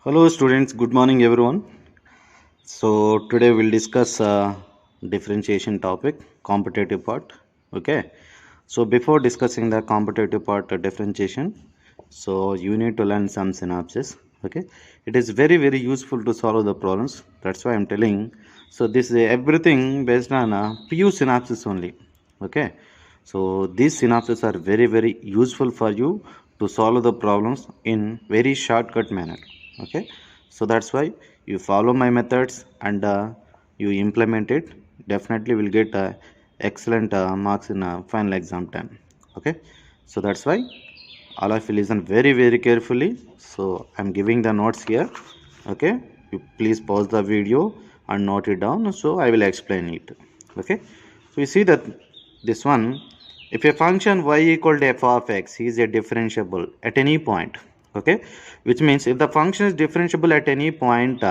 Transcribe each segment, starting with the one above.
Hello students, good morning everyone. So today we'll discuss differentiation topic, competitive part. Okay. So before discussing the competitive part differentiation, so you need to learn some synapses. Okay. It is very useful to solve the problems. That's why I'm telling. So this is everything based on few synapses only. Okay. So these synapses are very useful for you to solve the problems in very shortcut manner. Okay, so that's why you follow my methods and you implement it. Definitely will get excellent marks in final exam time. Okay, so that's why all of you listen very carefully. So I'm giving the notes here. Okay, you please pause the video and note it down. So I will explain it. Okay, so you see that this one, if a function y equal to f of x is a differentiable at any point, okay, which means if the function is differentiable at any point,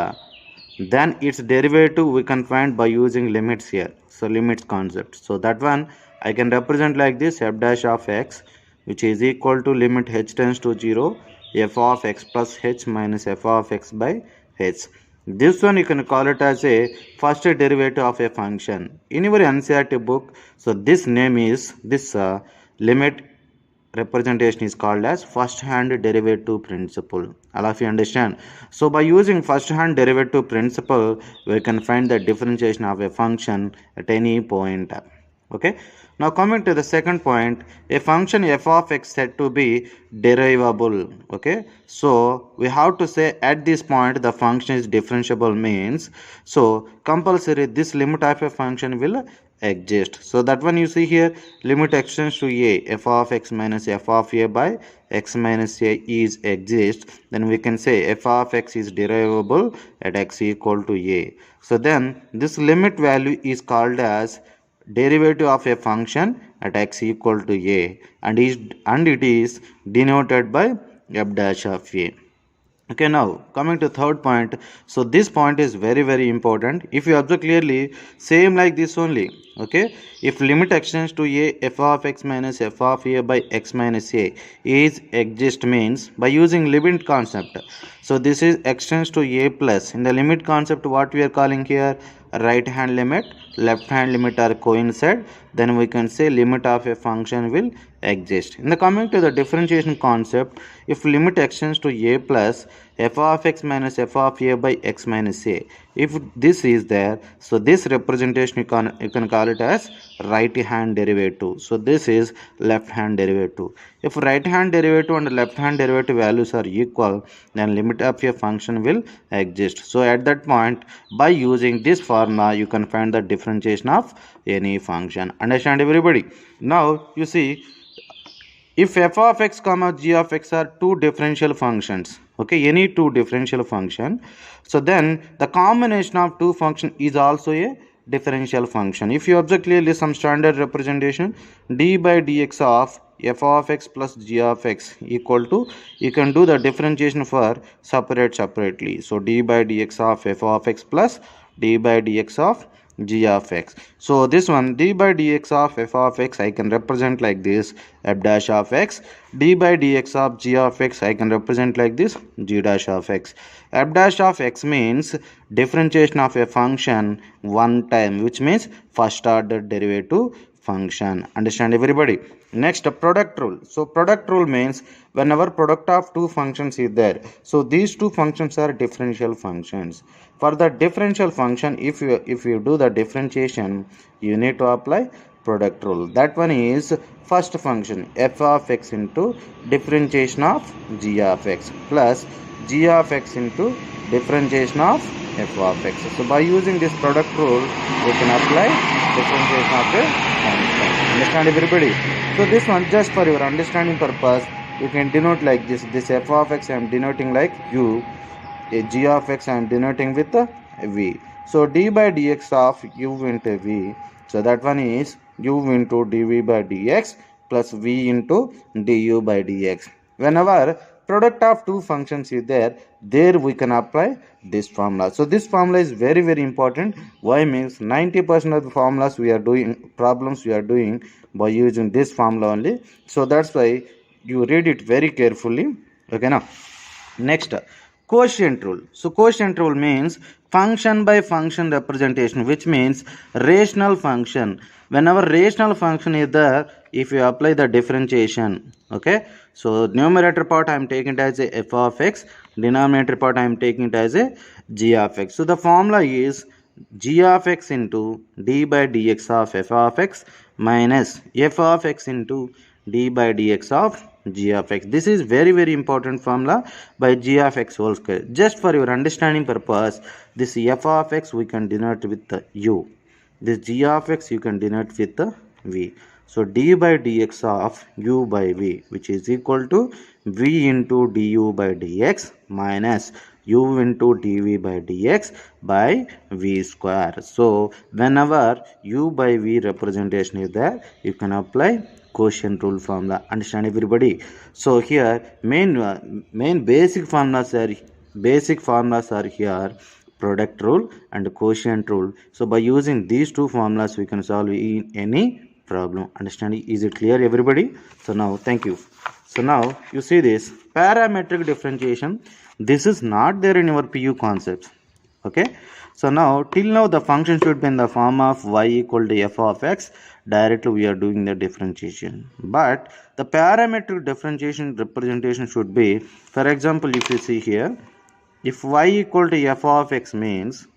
then its derivative we can find by using limits here. So limits concept. So that one I can represent like this: f dash of x, which is equal to limit h tends to 0, f of x plus h minus f of x by h. This one you can call it as a first derivative of a function in your NCERT book. So this name is this limit representation is called as first hand derivative principle. All of you understand? So by using first hand derivative principle, we can find the differentiation of a function at any point. Okay, now coming to the second point, a function f of x said to be derivable. Okay, so we have to say at this point the function is differentiable means, so compulsory this limit of a function will exist. So that one you see here, limit extends to a, f of x minus f of a by x minus a is exist, then we can say f of x is derivable at x equal to a. So then this limit value is called as derivative of a function at x equal to a, and it is denoted by f dash of a. Okay, now coming to third point. So this point is very important. If you observe clearly, same like this only. Okay, if limit extends to a, f of x minus f of a by x minus a is exist means by using limit concept. So this is extends to a plus. In the limit concept, what we are calling here, right hand limit, left hand limit are coincide, then we can say limit of a function will exist. In the coming to the differentiation concept, if limit extends to a plus f of x minus f of a by x minus a, if this is there, so this representation you can call it as right hand derivative. So this is left hand derivative. If right hand derivative and left hand derivative values are equal, then limit of a function will exist. So at that point, by using this formula, you can find the differentiation of any function. Understand everybody? Now you see, if f of x comma g of x are two differential functions, okay, any two differential function, so then the combination of two function is also a differential function. If you observe clearly some standard representation, d by dx of f of x plus g of x equal to, you can do the differentiation for separately. So d by dx of f of x plus d by dx of g of x. So this one, d by dx of f of x, I can represent like this, f dash of x. D by dx of g of x, I can represent like this, g dash of x. F dash of x means differentiation of a function one time, which means first order derivative function. Understand everybody? Next, product rule. So product rule means whenever product of two functions is there, so these two functions are differential functions. For the differential function, if you do the differentiation, you need to apply product rule. That one is first function f of x into differentiation of g of x plus g of x into differentiation of f of x. So by using this product rule, we can apply differentiation of a function. Understand everybody? So this one, just for your understanding purpose, you can denote like this. This f of x I am denoting like u, a g of x I am denoting with a v. So d by dx of u into v. So that one is u into dv by dx plus v into du by dx. Whenever product of two functions is there we can apply this formula. So this formula is very important. Why means 90% of the formulas we are doing, problems we are doing by using this formula only. So that's why you read it very carefully. Okay, now next, quotient rule. So quotient rule means function by function representation, which means rational function. Whenever rational function is there, if you apply the differentiation, okay, so numerator part I am taking it as a f of x, denominator part I am taking it as a g of x. So the formula is g of x into d by dx of f of x minus f of x into d by dx of g of x. This is very important formula by g of x whole square. Just for your understanding purpose, this f of x we can denote with the u. This g of x you can denote with the v. So d by dx of u by v, which is equal to v into du by dx minus u into dv by dx by v square. So whenever u by v representation is there, you can apply quotient rule formula. Understand everybody? So here main basic formulas are here, product rule and quotient rule. So by using these two formulas we can solve any problem. Understand? Is it clear everybody? So now thank you. So now you see this parametric differentiation. This is not there in your PU concepts. Okay, so now till now the function should be in the form of y equal to f of x. Directly we are doing the differentiation, but the parametric differentiation representation should be, for example, if you see here, if y equal to f of x means,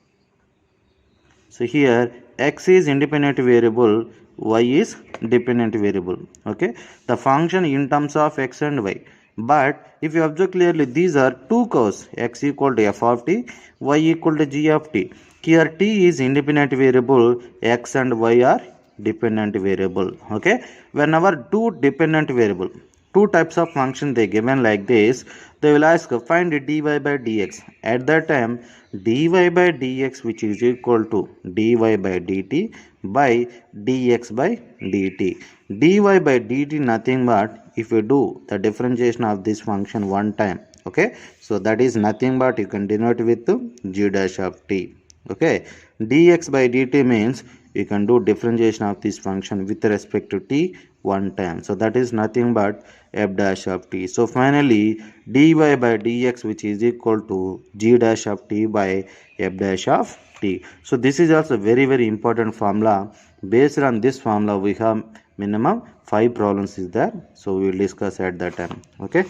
so here x is independent variable, y is dependent variable. Okay, the function in terms of x and y. But if you observe clearly, these are two curves, x equal to f of t, y equal to g of t. Here t is independent variable, x and y are dependent variable. Okay, whenever two dependent variable, two types of function they given like this, they will ask find dy by dx. At that time, dy by dx which is equal to dy by dt by dx by dt. Dy by dt nothing but if you do the differentiation of this function one time, okay, so that is nothing but you can denote with g dash of t. Okay, dx by dt means you can do differentiation of this function with respect to t one time, so that is nothing but f dash of t. So finally dy by dx which is equal to g dash of t by f dash of t. So this is also very important formula. Based on this formula we have minimum 5 problems is there, so we will discuss at that time. Okay,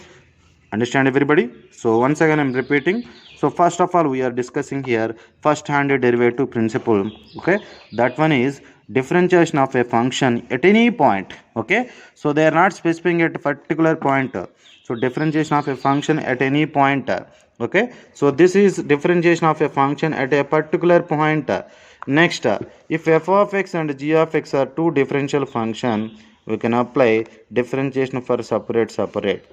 understand everybody? So once again I'm repeating. So first of all we are discussing here first hand derivative principle. Okay, that one is differentiation of a function at any point. Okay, so they are not specifying at a particular point. So differentiation of a function at any point. Okay, so this is differentiation of a function at a particular point. Next, if f of x and g of x are two differential function, we can apply differentiation for separate.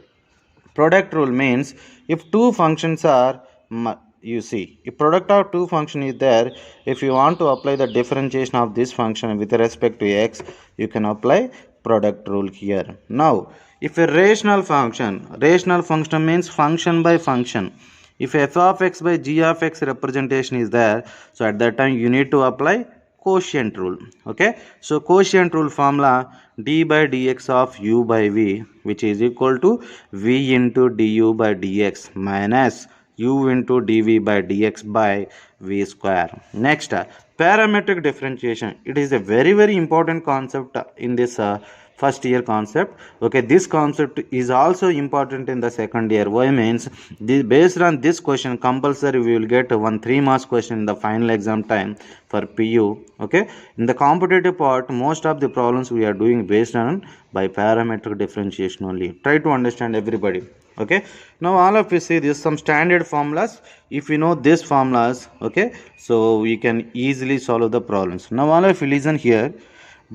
Product rule means if two functions are, you see, if product of two function is there, if you want to apply the differentiation of this function with respect to x, you can apply product rule here. Now if a rational function means function by function, if f of x by g of x representation is there, so at that time you need to apply quotient rule. Okay, so quotient rule formula d by dx of u by v which is equal to v into du by dx minus u into dv by dx by v square. Next, parametric differentiation. It is a very important concept in this first year concept. Okay, this concept is also important in the second year. Why means this, based on this question compulsory we will get one 3 marks question in the final exam time for PU. Okay, in the competitive part most of the problems we are doing based on by parametric differentiation only. Try to understand everybody. Okay, now all of you see this some standard formulas. If you know these formulas, okay, so we can easily solve the problems. Now all of you listen here,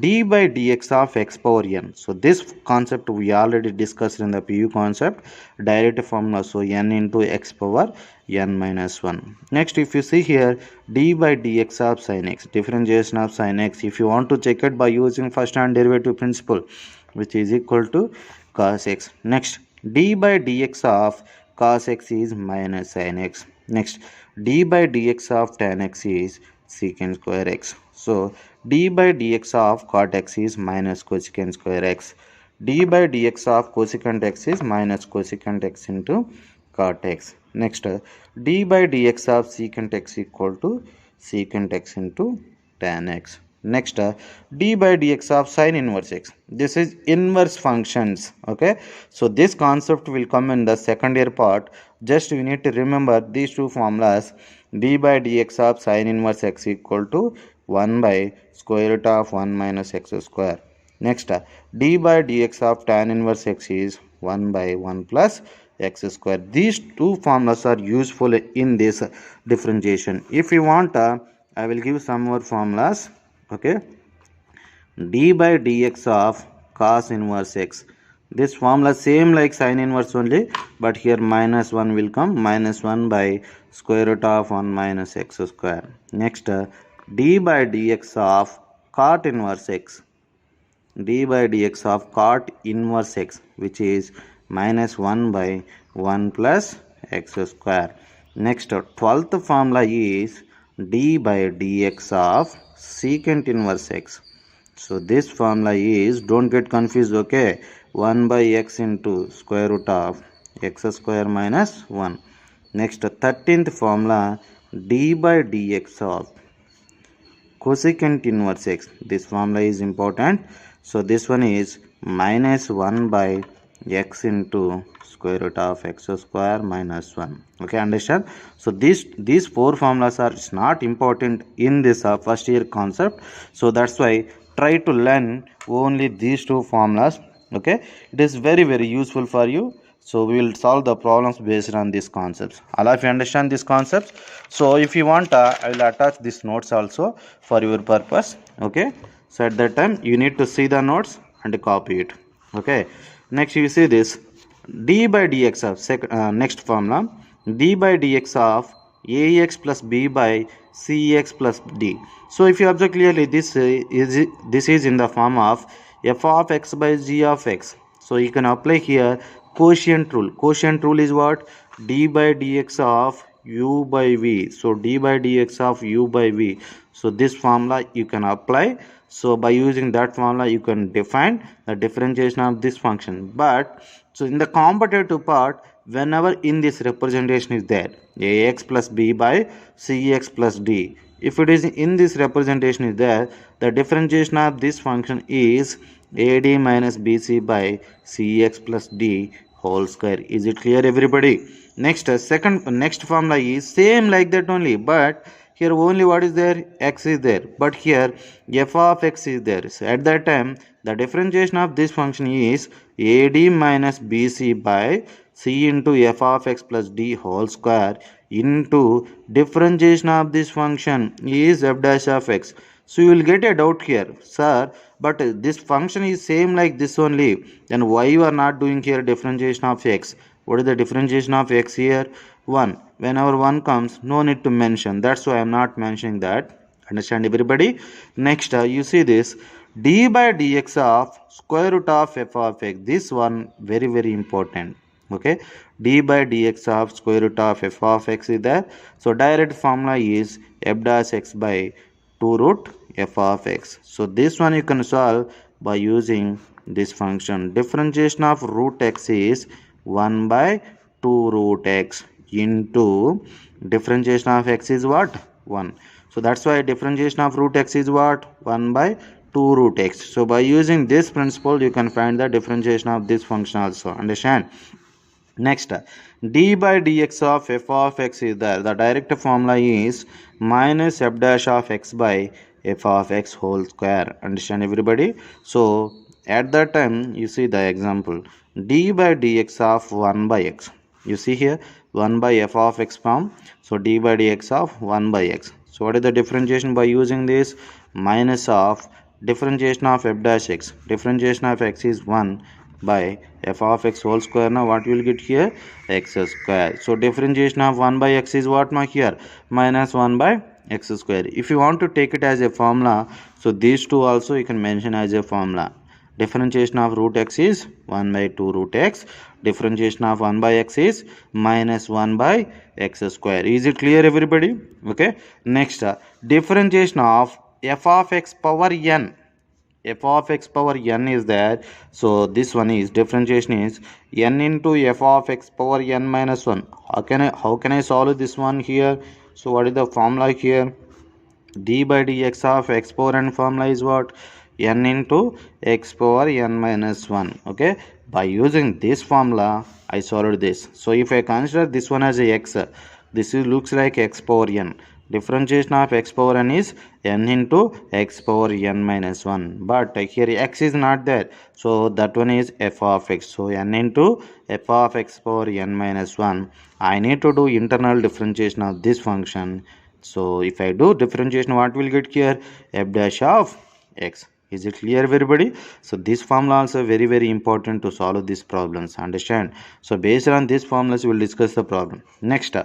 d by dx of x power n. So this concept we already discussed in the PU concept, direct formula, so n into x power n minus 1. Next, if you see here, d by dx of sin x, differentiation of sin x, if you want to check it by using first hand derivative principle, which is equal to cos x. Next, d by dx of cos x is minus sin x. Next, d by dx of tan x is secant square x. So d by dx of cot x is minus cosecant square x. d by dx of cosecant x is minus cosecant x into cot x. Next, d by dx of secant x equal to secant x into tan x. Next, d by dx of sin inverse x. This is inverse functions. Okay, so this concept will come in the second year part. Just you need to remember these two formulas. D by dx of sin inverse x equal to 1 by square root of 1 minus x square. Next, d by dx of tan inverse x is 1 by 1 plus x square. These two formulas are useful in this differentiation. If you want, I will give some more formulas. Okay, d by dx of cos inverse x. This formula same like sin inverse only, but here minus 1 will come, minus 1 by square root of 1 minus x square. Next, d by dx of cot inverse x. D by dx of cot inverse x, which is minus 1 by 1 plus x square. Next, 12th formula is d by dx of secant inverse x. So this formula is, don't get confused, okay, 1 by x into square root of x square minus 1. Next, 13th formula, d by dx of cosecant inverse x. This formula is important. So this one is minus 1 by x into square root of x square minus 1. Okay, understand? So these four formulas are not important in this first year concept. So that's why try to learn only these two formulas. Okay, it is very useful for you. So we will solve the problems based on these concepts. All of you understand these concepts. So if you want, I will attach these notes also for your purpose. Okay, so at that time you need to see the notes and copy it. Okay, next you see this d by dx of next formula, d by dx of ax plus b by cx plus d. So if you observe clearly, this is in the form of f of x by g of x. So you can apply here quotient rule. Quotient rule is what? D by dx of u by v. So d by dx of u by v. So this formula you can apply. So by using that formula you can define the differentiation of this function. But so in the competitive part, whenever in this representation is there, ax plus b by cx plus d, if it is in this representation is there, the differentiation of this function is ad minus bc by cx plus d whole square. Is it clear, everybody? Next, next formula is same like that only, but here only what is there? X is there, but here f of x is there. So at that time the differentiation of this function is ad minus bc by c into f of x plus d whole square into differentiation of this function is f dash of x. So you will get a doubt here, sir, but this function is same like this only, then why you are not doing here differentiation of x? What is the differentiation of x here? 1. Whenever 1 comes, no need to mention. That's why I am not mentioning that. Understand, everybody? Next, you see this d by dx of square root of f of x. This one very important. Okay, d by dx of square root of f of x is there. So direct formula is f dash x by 2 root f of x. So this one you can solve by using this function. Differentiation of root x is 1 by 2 root x into differentiation of x is what? 1. So that's why differentiation of root x is what? 1 by 2 root x. So by using this principle you can find the differentiation of this function also. Understand? Next, d by dx of f of x is there. The direct formula is minus f dash of x by f of x whole square. Understand, everybody? So at that time you see the example d by dx of 1 by x. You see here 1 by f of x form. So d by dx of 1 by x. So what is the differentiation by using this? Minus of differentiation of f dash x. Differentiation of x is 1 by f of x whole square. Now what you will get here? X square. So differentiation of 1 by x is what now here? Minus 1 by x square. If you want to take it as a formula, so these two also you can mention as a formula. Differentiation of root x is 1 by 2 root x. Differentiation of 1 by x is minus 1 by x square. Is it clear, everybody? Okay. Next, differentiation of f of x power n. f of x power n is there. So this one is differentiation is n into f of x power n minus 1. How can I solve this one here? So what is the formula here? D by dx of x power n formula is what? N into x power n minus 1. Okay, by using this formula I solved this. So if I consider this one as a x, this is looks like x power n. Differentiation of x power n is n into x power n minus 1, but here x is not there, so that one is f of x. So n into f of x power n minus 1, I need to do internal differentiation of this function. So if I do differentiation, what will get here? F dash of x. Is it clear, everybody? So this formula also very important to solve these problems, understand? So based on these formulas we will discuss the problem. Next,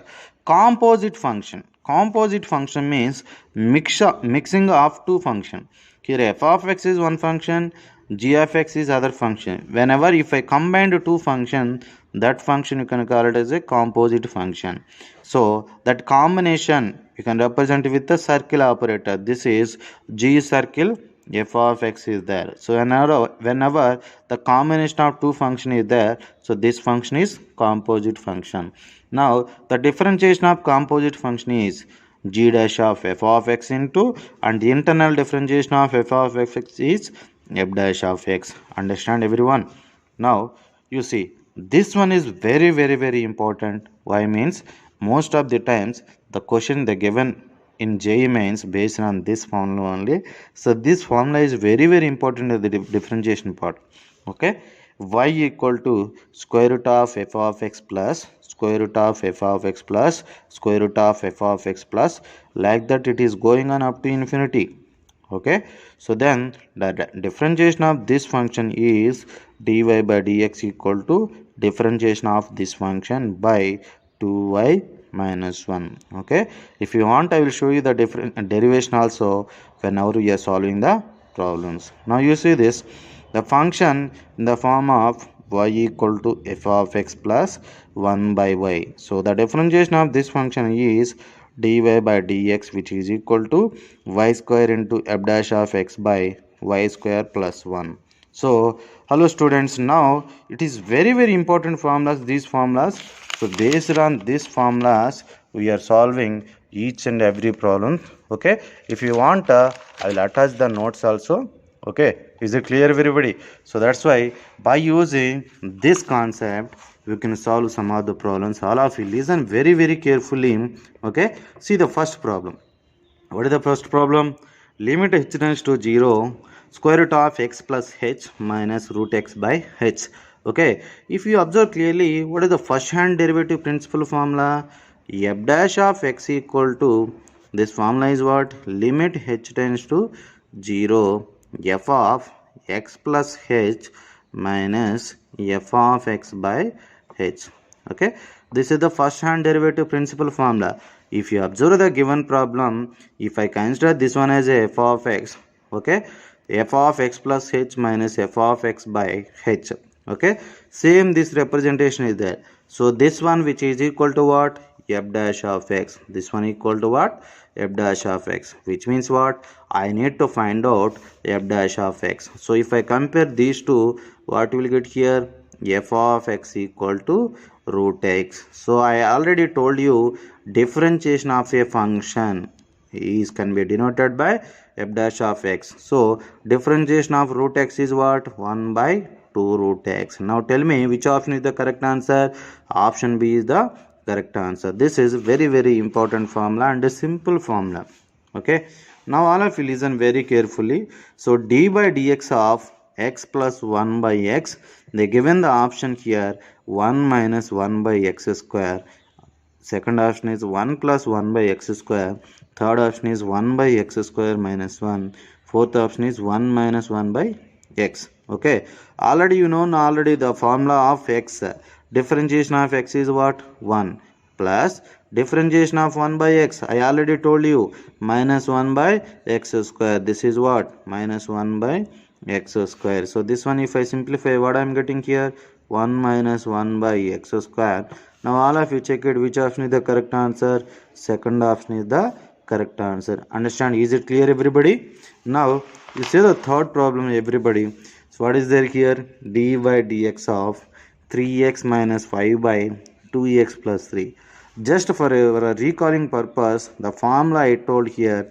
composite function. Composite function means mixing of two function. Here f of x is one function, g of x is other function. Whenever if I combine the two function, that function you can call it as a composite function. So that combination you can represent with the circle operator. This is g circle f of x is there. So whenever the combination of two function is there, so this function is composite function. Now the differentiation of composite function is g dash of f of x into, and the internal differentiation of f of x is f dash of x. Understand, everyone? Now you see this one is very important. Why means most of the times the question they given in JEE mains based on this formula only. So this formula is very important in the differentiation part. Okay, y equal to square root of f of x plus square root of f of x plus square root of f of x plus, like that it is going on up to infinity. Okay, so then the differentiation of this function is dy by dx equal to differentiation of this function by 2y minus 1. Okay, if you want I will show you the different derivation also whenever we are solving the problems. Now you see this, the function in the form of y equal to f of x plus 1 by y. So the differentiation of this function is dy by dx, which is equal to y square into f dash of x by y square plus 1. So hello students, now it is very important formulas, these formulas. So based on these formulas we are solving each and every problem. Okay, if you want I will attach the notes also. Okay, is it clear, everybody? So that's why by using this concept we can solve some of the problems. All of you listen very carefully. Okay, see the first problem. What is the first problem? Limit h tends to 0, square root of x plus h minus root x by h. Okay, if you observe clearly, what is the first hand derivative principal formula? F dash of x equal to, this formula is what? Limit h tends to 0, f of x plus h minus f of x by h. Okay, this is the first hand derivative principal formula. If you observe the given problem, if I consider this one as a f of x, okay, f of x plus h minus f of x by h. Okay, same this representation is there. So this one which is equal to what? F dash of x. This one equal to what? F dash of x, which means what? I need to find out f dash of x. So if I compare these two, what will get here? F of x equal to root x. So I already told you differentiation of a function is can be denoted by f dash of x. So differentiation of root x is what? 1 by 2 root x. Now tell me which option is the correct answer? Option B is the correct answer. This is very important formula and a simple formula. Okay, now all of you listen very carefully. So d by dx of x plus 1 by x, they given the option here 1 minus 1 by x square. Second option is 1 plus 1 by x square. Third option is 1 by x square minus 1. Fourth option is 1 minus 1 by x. Okay, already you know already the formula of x. Differentiation of x is what? 1 plus differentiation of 1 by x. I already told you minus 1 by x square. This is what? Minus 1 by x square. So this one if I simplify, what I am getting here? 1 minus 1 by x square. Now all of you check it which option is the correct answer. Second option is the correct answer. Understand? Is it clear, everybody? Now you see the third problem, everybody. So what is there here? D by dx of 3x minus 5 by 2x plus 3. Just for a recalling purpose, the formula I told here,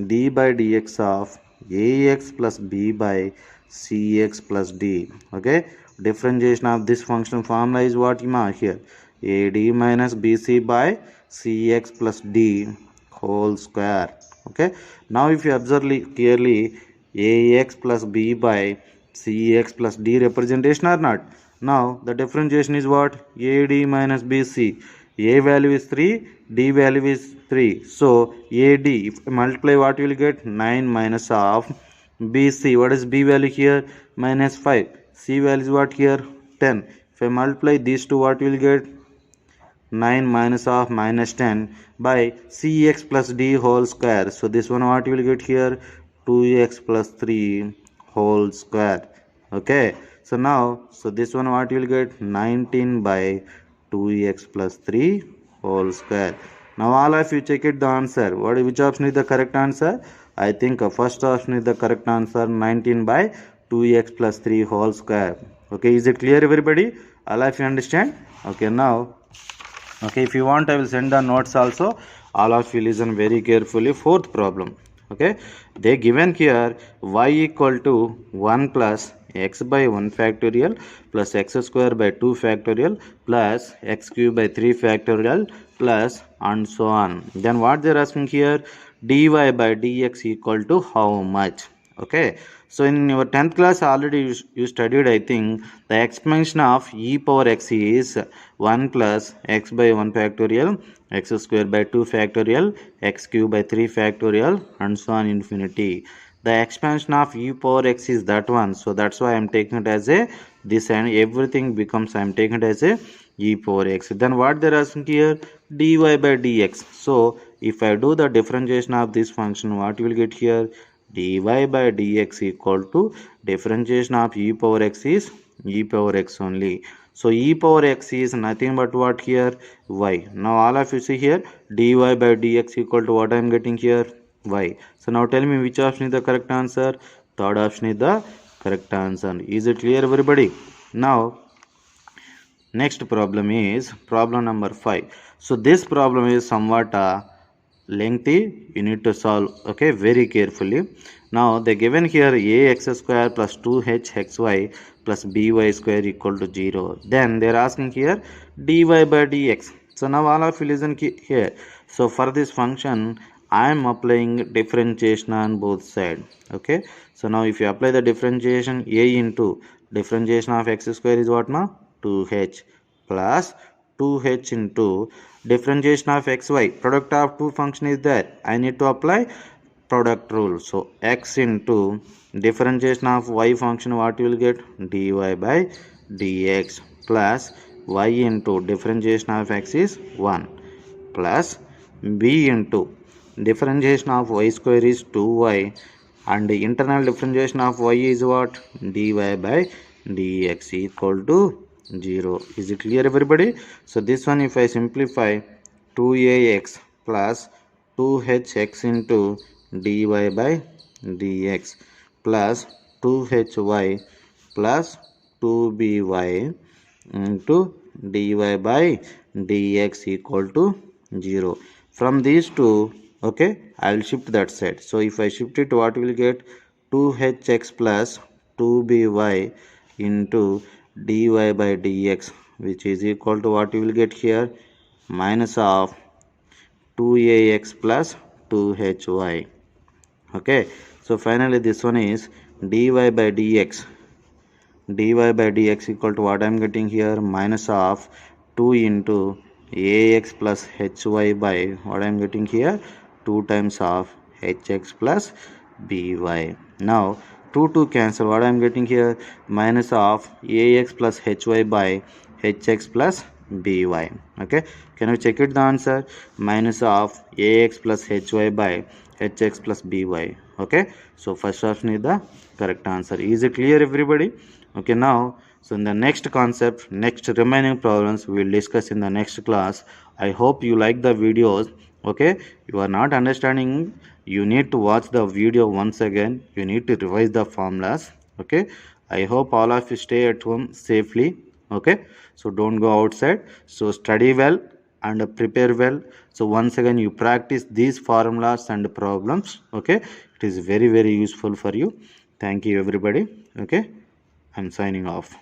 d by dx of ax plus b by cx plus d. Okay, differentiation of this functional formula is what you mark here, ad minus bc by cx plus d whole square. Okay, now if you observe clearly, ax plus b by cx plus d representation or not? Now the differentiation is what? Ad minus bc. A value is 3, d value is 3. So ad, if I multiply, what you will get? 9 minus of bc. What is b value here? Minus 5. C value is what here? 10. If I multiply these two, what you will get? 9 minus of minus 10 by cx plus d whole square. So this one what you will get here? 2x plus 3 whole square. Okay, so now, so this one what you will get? 19 by 2x plus 3 whole square. Now all of you check it the answer. Which option is the correct answer? I think first option is the correct answer, 19 by 2x plus 3 whole square. Okay, is it clear, everybody? All of you understand? Okay, now, okay, if you want, I will send the notes also. All of you listen very carefully. Fourth problem. Okay, they given here y equal to 1 plus x by 1 factorial plus x square by 2 factorial plus x cube by 3 factorial plus and so on. Then what they are asking here? Dy by dx equal to how much? Okay, so in your 10th class already you studied, I think, the expansion of e power x is 1 plus x by 1 factorial, x square by 2 factorial, x cube by 3 factorial and so on infinity. The expansion of e power x is that one, so that's why I am taking it as a this, and everything becomes, I am taking it as a e power x. Then what they are asking here? Dy by dx. So if I do the differentiation of this function, what you will get here? Dy by dx equal to differentiation of e power x is e power x only. So e power x is nothing but what here? Y. Now all of you see here, dy by dx equal to what I am getting here? Y. So now tell me which option is the correct answer? Third option is the correct answer. Is it clear, everybody? Now next problem is problem number 5. So this problem is somewhat lengthy. You need to solve, okay, very carefully. Now they given here ax square plus 2hxy plus by square equal to 0. Then they are asking here dy by dx. So now all of you listen here. So for this function I am applying differentiation on both sides. Okay, so now if you apply the differentiation, a into differentiation of x square is what now? 2h plus 2h into differentiation of xy, product of two function is there, I need to apply product rule. So x into differentiation of y function, what you will get? Dy by dx plus y into differentiation of x is 1 plus b into differentiation of y square is 2y and the internal differentiation of y is what? Dy by dx equal to 0. Is it clear, everybody? So this one if I simplify, 2ax plus 2hx into dy by dx plus 2hy plus 2by into dy by dx equal to 0. From these two, okay, I will shift that side. So if I shift it, what will get? 2hx plus 2by into dy by dx, which is equal to what you will get here? Minus of 2ax plus 2hy. Okay, so finally this one is dy by dx. Dy by dx equal to what I am getting here? Minus of 2 into ax plus hy by what I am getting here? 2 times of hx plus by. Now 2 cancel, what I am getting here? Minus of ax plus hy by hx plus by. Okay, can you check it the answer? Minus of ax plus hy by hx plus by. Okay, so first option is the correct answer. Is it clear, everybody? Okay, now, so in the next concept, next remaining problems we will discuss in the next class. I hope you like the videos. Okay, you are not understanding, you need to watch the video once again, you need to revise the formulas. Okay, I hope all of you stay at home safely. Okay, so don't go outside, so study well and prepare well. So once again you practice these formulas and problems. Okay, it is very useful for you. Thank you everybody. Okay, I'm signing off.